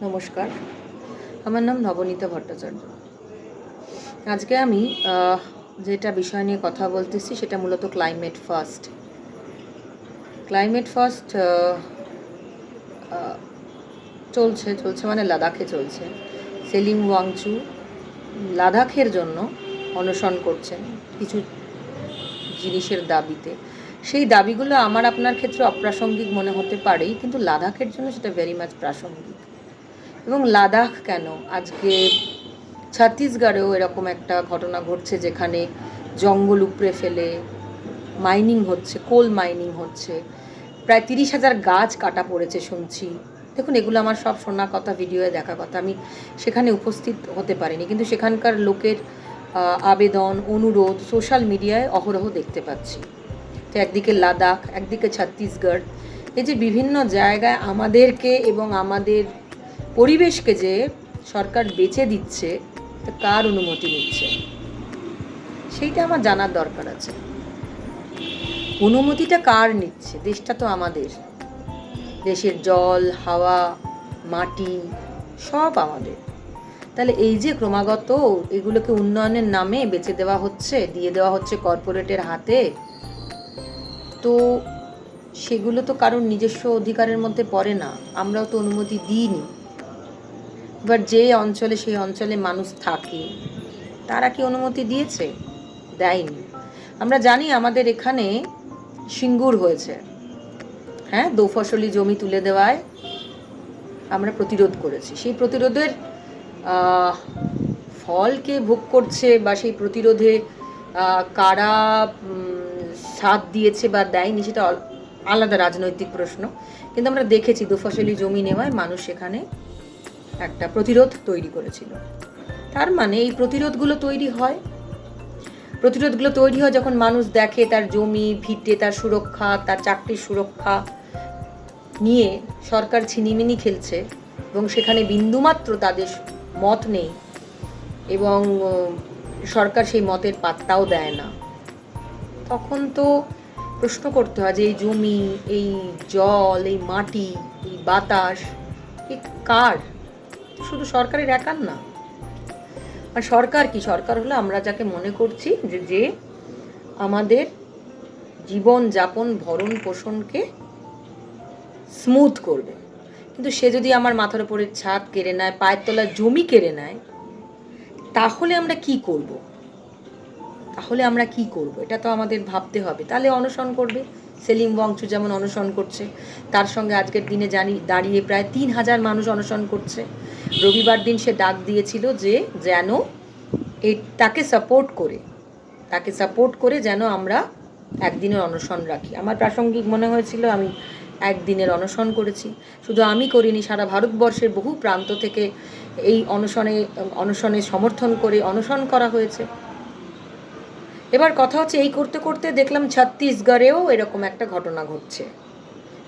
নমস্কার, আমার নাম নবনীতা ভট্টাচার্য। আজকে আমি যেটা বিষয় নিয়ে কথা বলতেছি সেটা মূলত ক্লাইমেট ফার্স্ট। চলছে মানে লাদাখে চলছে। সেলিম ওয়াংচু লাদাখের জন্য অনশন করছেন কিছু জিনিসের দাবিতে। সেই দাবিগুলো আমার আপনার ক্ষেত্রে অপ্রাসঙ্গিক মনে হতে পারেই, কিন্তু লাদাখের জন্য সেটা ভেরি মাচ প্রাসঙ্গিক। এবং লাদাখ কেন, আজকে ছত্তিশগড়েও এরকম একটা ঘটনা ঘটছে যেখানে জঙ্গল উপড়ে ফেলে মাইনিং হচ্ছে, কোল মাইনিং হচ্ছে, প্রায় 30,000 গাছ কাটা পড়েছে শুনছি। দেখুন, এগুলো আমার সব শোনা কথা, ভিডিওয়ে দেখা কথা। আমি সেখানে উপস্থিত হতে পারিনি, কিন্তু সেখানকার লোকের আবেদন, অনুরোধ সোশ্যাল মিডিয়ায় অহরহ দেখতে পাচ্ছি। তো একদিকে লাদাখ, একদিকে ছত্তিশগড়, এই যে বিভিন্ন জায়গায় আমাদেরকে এবং আমাদের পরিবেশকে যে সরকার বেচে দিচ্ছে, তা কার অনুমতি নিচ্ছে সেইটা আমার জানার দরকার আছে। অনুমতিটা কার নিচ্ছে? দেশটা তো আমাদের, দেশের জল, হাওয়া, মাটি সব আমাদের। তাহলে এই যে ক্রমাগত এগুলোকে উন্নয়নের নামে বেচে দেওয়া হচ্ছে, দিয়ে দেওয়া হচ্ছে কর্পোরেটের হাতে, তো সেগুলো তো কারোর নিজস্ব অধিকারের মধ্যে পড়ে না। আমরাও তো অনুমতি দিইনি। এবার যে অঞ্চলে সেই অঞ্চলে মানুষ থাকে, তারা কি অনুমতি দিয়েছে? দেয়নি। আমরা জানি আমাদের এখানে সিঙ্গুর হয়েছে, হ্যাঁ, দোফসলি জমি তুলে দেওয়ায় আমরা প্রতিরোধ করেছি। সেই প্রতিরোধের ফল কে ভোগ করছে বা সেই প্রতিরোধে কারা সাথ দিয়েছে বা দেয়নি সেটা আলাদা রাজনৈতিক প্রশ্ন। কিন্তু আমরা দেখেছি দোফসলি জমি নেওয়ায় মানুষ সেখানে একটা প্রতিরোধ তৈরি করেছিল। তার মানে এই প্রতিরোধগুলো তৈরি হয় যখন মানুষ দেখে তার জমি ভিটে, তার সুরক্ষা, তার চাকরির সুরক্ষা নিয়ে সরকার ছিনিমিনি খেলছে এবং সেখানে বিন্দুমাত্র তাদের মত নেই এবং সরকার সেই মতের পাত্তাও দেয় না। তখন তো প্রশ্ন করতে হয় যে এই জমি, এই জল, এই মাটি, এই বাতাস এ কার? শুধু সরকারের একার না। আর সরকার কি? সরকার হলো আমরা যাকে মনে করছি যে আমাদের জীবন যাপন, ভরণ পোষণকে স্মুথ করবে। কিন্তু সে যদি আমার মাথার উপরের ছাদ কেড়ে নেয়, পায়ের তলার জমি কেড়ে নেয়, তাহলে আমরা কি করব? এটা তো আমাদের ভাবতে হবে। তাহলে অনশন করবে। সেলিম ওয়াংচু যেমন অনশন করছে, তার সঙ্গে আজকের দিনে দাঁড়িয়ে প্রায় 3,000 মানুষ অনশন করছে। রবিবার দিন সে ডাক দিয়েছিল যে যেন তাকে সাপোর্ট করে যেন আমরা একদিনের অনশন রাখি। আমার প্রাসঙ্গিক মনে হয়েছিল, আমি একদিনের অনশন করেছি। শুধু আমি করিনি, সারা ভারতবর্ষের বহু প্রান্ত থেকে এই অনশনে সমর্থন করে অনশন করা হয়েছে। এবার কথা হচ্ছে, এই করতে করতে দেখলাম ছত্তিশগড়েও এরকম একটা ঘটনা ঘটছে,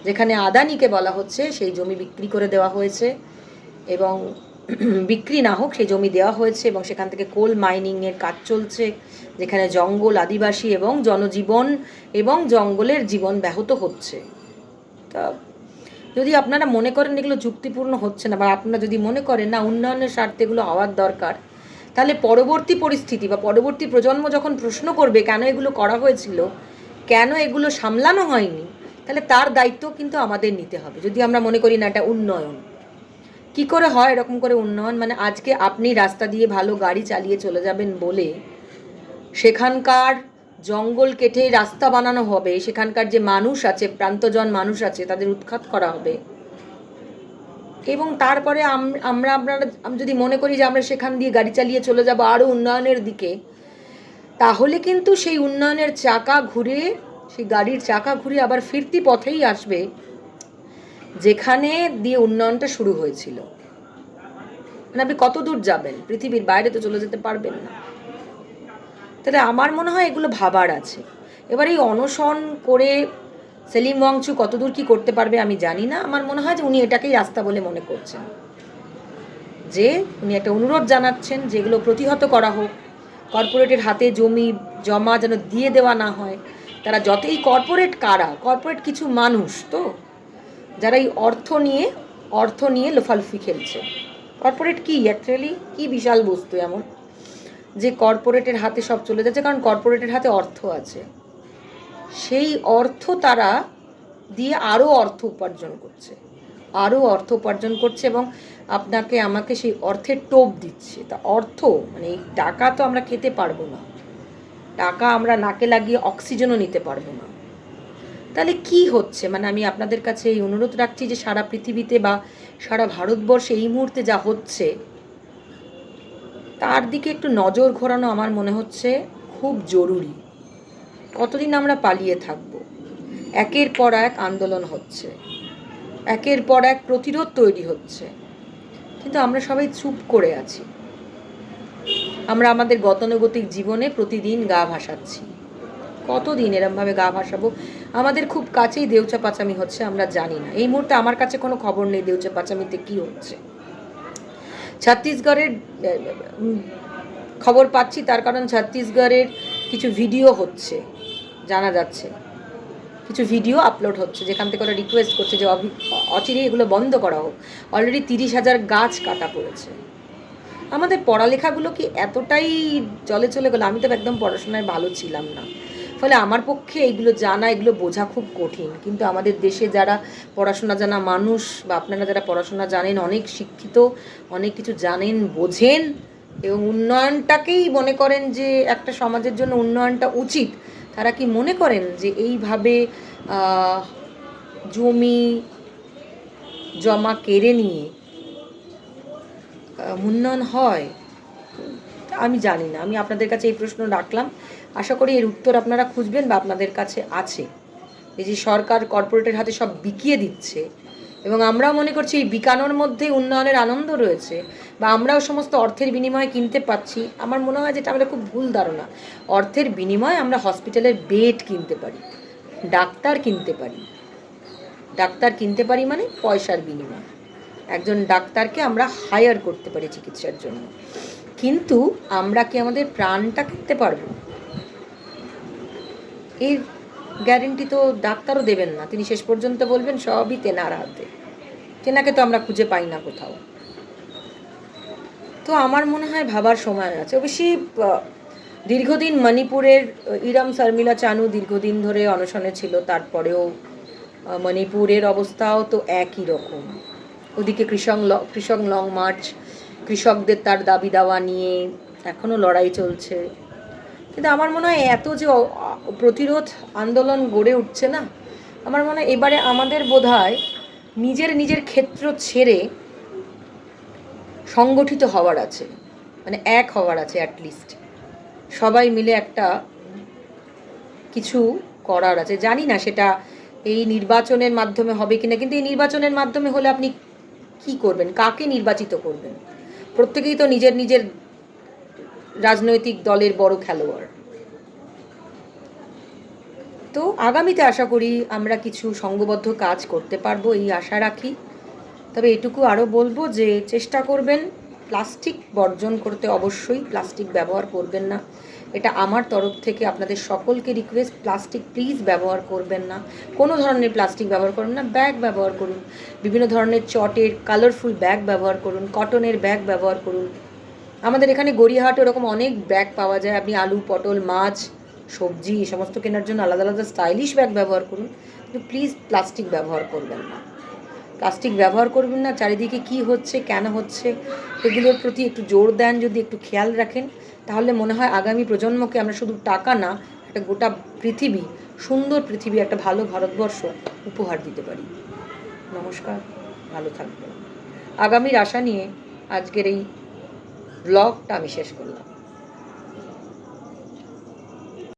যেখানে আদানিকে বলা হচ্ছে সেই জমি বিক্রি করে দেওয়া হয়েছে এবং বিক্রি না হোক, সেই জমি দেওয়া হয়েছে এবং সেখান থেকে কোল মাইনিংয়ের কাজ চলছে, যেখানে জঙ্গল, আদিবাসী এবং জনজীবন এবং জঙ্গলের জীবন ব্যাহত হচ্ছে। তা যদি আপনারা মনে করেন এগুলো যুক্তিপূর্ণ হচ্ছে না, বা আপনারা যদি মনে করেন না উন্নয়নের স্বার্থে এগুলো হওয়ার দরকার, তাহলে পরবর্তী পরিস্থিতি বা পরবর্তী প্রজন্ম যখন প্রশ্ন করবে কেন এগুলো করা হয়েছিল, কেন এগুলো সামলানো হয়নি, তাহলে তার দায়িত্ব কিন্তু আমাদের নিতে হবে। যদি আমরা মনে করি না এটা উন্নয়ন, কি করে হয় এরকম করে উন্নয়ন? মানে আজকে আপনি রাস্তা দিয়ে ভালো গাড়ি চালিয়ে চলে যাবেন বলে সেখানকার জঙ্গল কেটে রাস্তা বানানো হবে, সেখানকার যে মানুষ আছে, প্রান্তজন মানুষ আছে, তাদের উৎখাত করা হবে। এবং তারপরে আপনারা যদি মনে করি যে আমরা সেখান দিয়ে গাড়ি চালিয়ে চলে যাব আরও উন্নয়নের দিকে, তাহলে কিন্তু সেই উন্নয়নের চাকা ঘুরে, সেই গাড়ির চাকা ঘুরে আবার ফিরতি পথেই আসবে যেখানে দিয়ে উন্নয়নটা শুরু হয়েছিল। মানে আপনি কত দূর যাবেন? পৃথিবীর বাইরে তো চলে যেতে পারবেন না। তাহলে আমার মনে হয় এগুলো ভাবার আছে। এবার এই অনশন করে সেলিম ওয়াংচু কতদূর কি করতে পারবে আমি জানি না। আমার মনে হয় যে উনি এটাকেই রাস্তা বলে মনে করছেন, যে উনি একটা অনুরোধ জানাচ্ছেন যেগুলো প্রতিহত করা হোক, কর্পোরেটের হাতে জমি জমা যেন দিয়ে দেওয়া না হয়। তারা যতই কর্পোরেট কিছু মানুষ তো যারা এই অর্থ নিয়ে অর্থ নিয়ে লোফালুফি খেলছে। কর্পোরেট কি অ্যাকচুয়ালি কি বিশাল বস্তু এমন যে কর্পোরেটের হাতে সব চলে যাচ্ছে, কারণ কর্পোরেটের হাতে অর্থ আছে, সেই অর্থ তারা দিয়ে আরও অর্থ উপার্জন করছে, এবং আপনাকে আমাকে সেই অর্থের টোপ দিচ্ছে। তা অর্থ মানে এই টাকা তো আমরা খেতে পারবো না, টাকা আমরা নাকে লাগিয়ে অক্সিজেনও নিতে পারবো না। তাহলে কি হচ্ছে, মানে আমি আপনাদের কাছে এই অনুরোধ রাখছি যে সারা পৃথিবীতে বা সারা ভারতবর্ষে এই মুহূর্তে যা হচ্ছে তার দিকে একটু নজর ঘোরানো আমার মনে হচ্ছে খুব জরুরি। কতদিন আমরা পালিয়ে থাকব? একের পর এক আন্দোলন হচ্ছে, একের পর এক প্রতিরোধ তৈরি হচ্ছে, কিন্তু আমরা সবাই চুপ করে আছি। আমরা আমাদের গতানুগতিক জীবনে প্রতিদিন গা ভাসাচ্ছি। কতদিন এরমভাবে গা ভাসাবো? আমাদের খুব কাছেই দেউচা পাচামি হচ্ছে, আমরা জানি না। এই মুহূর্তে আমার কাছে কোনো খবর নেই দেউচা পাচামিতে কি হচ্ছে। ছত্তিশগড়ের খবর পাচ্ছি, তার কারণ ছত্তিশগড়ের কিছু ভিডিও হচ্ছে, জানা যাচ্ছে কিছু ভিডিও আপলোড হচ্ছে যেখান থেকে ওরা রিকোয়েস্ট করছে যে অচিরে এগুলো বন্ধ করা হোক। অলরেডি 30,000 গাছ কাটা পড়েছে। আমাদের পড়ালেখাগুলো কি এতটাই জলে চলে গেলো? আমি তো একদম পড়াশোনায় ভালো ছিলাম না, ফলে আমার পক্ষে এইগুলো জানা, এগুলো বোঝা খুব কঠিন। কিন্তু আমাদের দেশে যারা পড়াশোনা জানা মানুষ বা আপনারা যারা পড়াশোনা জানেন, অনেক শিক্ষিত, অনেক কিছু জানেন, বোঝেন এবং উন্নয়নটাকেই মনে করেন যে একটা সমাজের জন্য উন্নয়নটা উচিত, তারা কি মনে করেন যে এইভাবে জমি জমা কেড়ে নিয়ে উন্নয়ন হয়? আমি জানি না। আমি আপনাদের কাছে এই প্রশ্ন রাখলাম, আশা করি এর উত্তর আপনারা খুঁজবেন বা আপনাদের কাছে আছে। এই যে সরকার কর্পোরেটের হাতে সব বিকিয়ে দিচ্ছে এবং আমরাও মনে করছি এই বিকানোর মধ্যে উন্নয়নের আনন্দ রয়েছে, বা আমরাও সমস্ত অর্থের বিনিময়ে কিনতে পাচ্ছি। আমার মনে হয় যেটা আমাদের খুব ভুল ধারণা। অর্থের বিনিময়ে আমরা হসপিটালের বেড কিনতে পারি, ডাক্তার কিনতে পারি। ডাক্তার কিনতে পারি মানে পয়সার বিনিময়ে একজন ডাক্তারকে আমরা হায়ার করতে পারি চিকিৎসার জন্য, কিন্তু আমরা কি আমাদের প্রাণটা কিনতে পারবো? এর গ্যারেন্টি তো ডাক্তারও দেবেন না। তিনি শেষ পর্যন্ত বলবেন সবই তেনার হাতে। তেনাকে তো আমরা খুঁজে পাই না কোথাও। তো আমার মনে হয় ভাবার সময় আছে। অবশ্যই দীর্ঘদিন মণিপুরের ইরাম শর্মিলা চানু দীর্ঘদিন ধরে অনশনে ছিল, তারপরেও মণিপুরের অবস্থাও তো একই রকম। ওদিকে কৃষক লং মার্চ, কৃষকদের তার দাবি দাওয়া নিয়ে এখনও লড়াই চলছে। কিন্তু আমার মনে হয় এত যে প্রতিরোধ আন্দোলন গড়ে উঠছে না, আমার মনে হয় এবারে আমাদের বোধহয় নিজের ক্ষেত্র ছেড়ে সংগঠিত হওয়ার আছে, মানে এক হওয়ার আছে। অ্যাটলিস্ট সবাই মিলে একটা কিছু করার আছে। জানি না সেটা এই নির্বাচনের মাধ্যমে হবে কিনা, কিন্তু এই নির্বাচনের মাধ্যমে হলে আপনি কি করবেন? কাকে নির্বাচিত করবেন? প্রত্যেকেই তো নিজের রাজনৈতিক দলের বড় খেলোয়াড়। তো আগামীতে আশা করি আমরা কিছু সংঘবদ্ধ কাজ করতে পারবো, এই আশা রাখি। তবে এটুকু আরও বলবো যে চেষ্টা করবেন প্লাস্টিক বর্জন করতে। অবশ্যই প্লাস্টিক ব্যবহার করবেন না, এটা আমার তরফ থেকে আপনাদের সকলকে রিকোয়েস্ট। প্লাস্টিক প্লিজ ব্যবহার করবেন না, কোনো ধরনের প্লাস্টিক ব্যবহার করবেন না। ব্যাগ ব্যবহার করুন, বিভিন্ন ধরনের চটের কালারফুল ব্যাগ ব্যবহার করুন, কটনের ব্যাগ ব্যবহার করুন। আমাদের এখানে গড়িয়াহাটে ওরকম অনেক ব্যাগ পাওয়া যায়। আপনি আলু, পটল, মাছ, সবজি এই সমস্ত কেনার জন্য আলাদা আলাদা স্টাইলিশ ব্যাগ ব্যবহার করুন, কিন্তু প্লিজ প্লাস্টিক ব্যবহার করবেন না। প্লাস্টিক ব্যবহার করবেন না। চারিদিকে কি হচ্ছে, কেন হচ্ছে, এগুলোর প্রতি একটু জোর দেন, যদি একটু খেয়াল রাখেন, তাহলে মনে হয় আগামী প্রজন্মকে আমরা শুধু টাকা না, একটা গোটা পৃথিবী, সুন্দর পৃথিবী, একটা ভালো ভারতবর্ষ উপহার দিতে পারি। নমস্কার, ভালো থাকবেন। আগামীর আশা নিয়ে আজকের এই ব্লগটা আমি শেষ করলাম।